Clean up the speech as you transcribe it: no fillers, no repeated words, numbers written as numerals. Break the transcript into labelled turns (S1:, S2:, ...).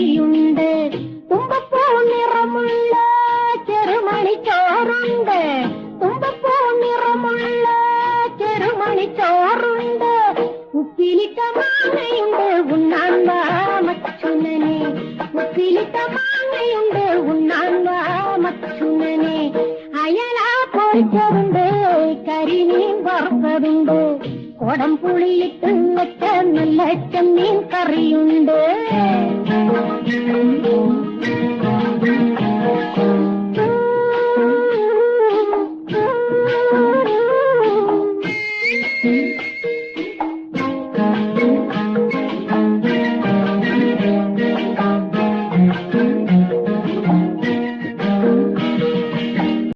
S1: കറിയുണ്ട്. തുമ്പപ്പൂ നിറമുള്ള ചെറുമണിച്ചോറുണ്ട്. തുമ്പപ്പൂ നിറമുള്ള ചെറുമണിച്ചോറുണ്ട്. ഉപ്പിലിട്ട മാങ്ങയുണ്ട് ഉണ്ണാൻ വാ മച്ചുനനെ. ഉപ്പിലിട്ട മാങ്ങയുണ്ട് ഉണ്ണാൻ വാ മച്ചുനനെ. അയല പൊരിച്ചതുണ്ട്, കരിമീൻ വറുത്തതുണ്ട്. കൊടംപുളിയിട്ട് വെച്ച നല്ല ചെമ്മീൻ കറിയുണ്ട്.